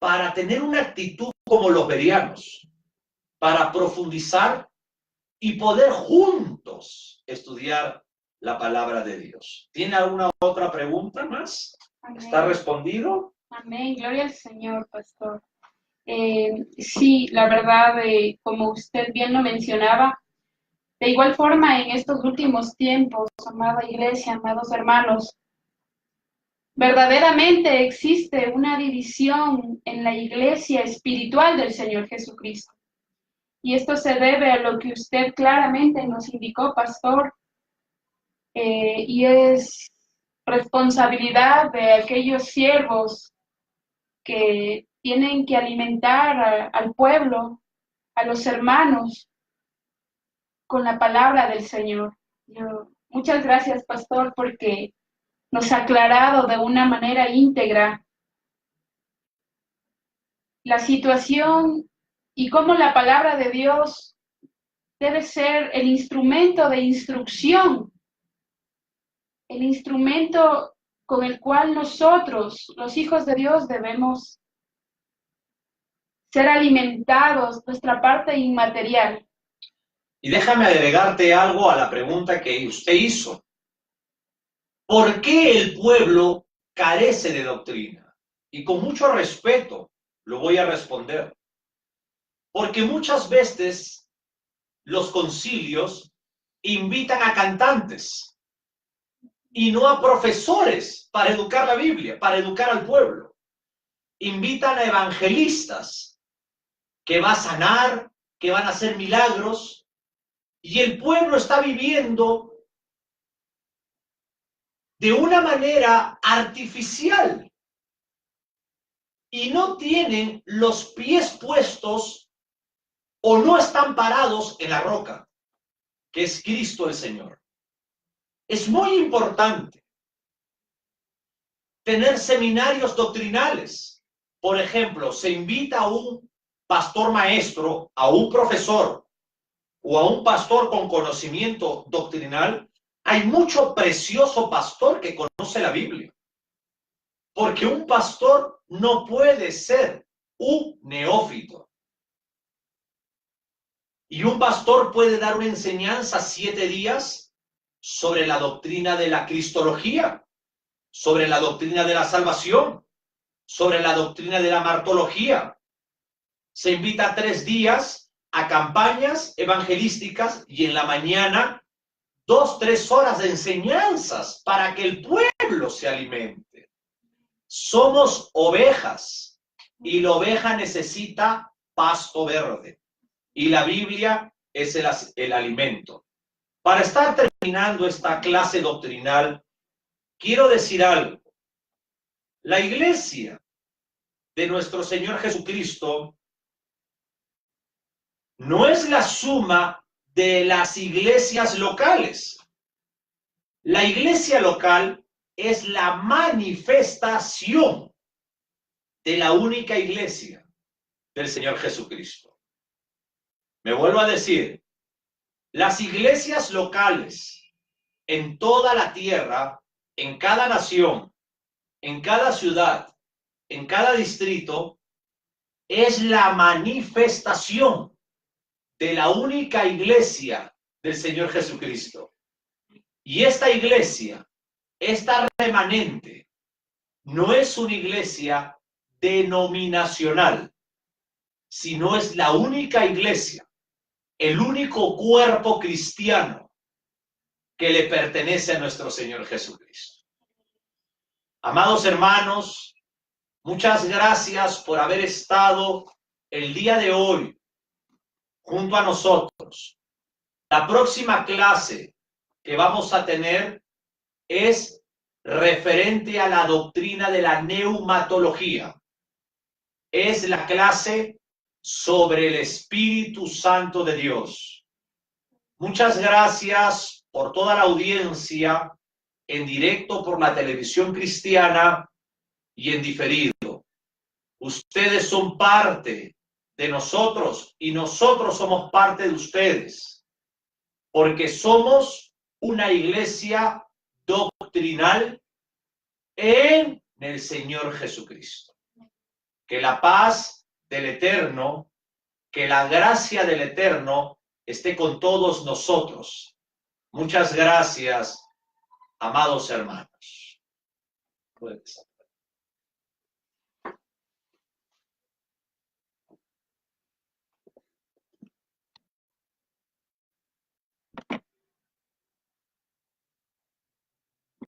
[SPEAKER 2] para tener una actitud como los bereanos, para profundizar y poder juntos estudiar la palabra de Dios. ¿Tiene alguna otra pregunta más?
[SPEAKER 1] Amén.
[SPEAKER 2] ¿Está respondido?
[SPEAKER 1] Amén. Gloria al Señor, pastor. Sí, la verdad, como usted bien lo mencionaba, de igual forma en estos últimos tiempos, amada iglesia, amados hermanos, verdaderamente existe una división en la iglesia espiritual del Señor Jesucristo. Y esto se debe a lo que usted claramente nos indicó, pastor, y es responsabilidad de aquellos siervos que tienen que alimentar al pueblo, a los hermanos, con la palabra del Señor. Muchas gracias, pastor, porque nos ha aclarado de una manera íntegra la situación y cómo la palabra de Dios debe ser el instrumento de instrucción, el instrumento con el cual nosotros, los hijos de Dios, debemos ser alimentados, nuestra parte inmaterial.
[SPEAKER 2] Y déjame agregarte algo a la pregunta que usted hizo. ¿Por qué el pueblo carece de doctrina? Y con mucho respeto lo voy a responder. Porque muchas veces los concilios invitan a cantantes y no a profesores para educar la Biblia, para educar al pueblo. Invitan a evangelistas que van a sanar, que van a hacer milagros, y el pueblo está viviendo de una manera artificial y no tienen los pies puestos o no están parados en la roca, que es Cristo el Señor. Es muy importante tener seminarios doctrinales. Por ejemplo, se invita a un pastor maestro, a un profesor o a un pastor con conocimiento doctrinal. Hay mucho precioso pastor que conoce la Biblia. Porque un pastor no puede ser un neófito. Y un pastor puede dar una enseñanza 7 días sobre la doctrina de la cristología, sobre la doctrina de la salvación, sobre la doctrina de la martología. Se invita 3 días a campañas evangelísticas y en la mañana 2, 3 horas de enseñanzas para que el pueblo se alimente. Somos ovejas y la oveja necesita pasto verde y la Biblia es el alimento. Para estar terminando esta clase doctrinal, quiero decir algo. La iglesia de nuestro Señor Jesucristo no es la suma de las iglesias locales. La iglesia local es la manifestación de la única iglesia del Señor Jesucristo. Me vuelvo a decir, las iglesias locales en toda la tierra, en cada nación, en cada ciudad, en cada distrito, es la manifestación de la única iglesia del Señor Jesucristo. Y esta iglesia, esta remanente, no es una iglesia denominacional, sino es la única iglesia, el único cuerpo cristiano que le pertenece a nuestro Señor Jesucristo. Amados hermanos, muchas gracias por haber estado el día de hoy junto a nosotros. La próxima clase que vamos a tener es referente a la doctrina de la neumatología. Es la clase sobre el Espíritu Santo de Dios. Muchas gracias por toda la audiencia en directo por la televisión cristiana y en diferido. Ustedes son parte de nosotros y nosotros somos parte de ustedes, porque somos una iglesia doctrinal en el Señor Jesucristo. Que la paz del Eterno, que la gracia del Eterno esté con todos nosotros. Muchas gracias, amados hermanos. Puedes.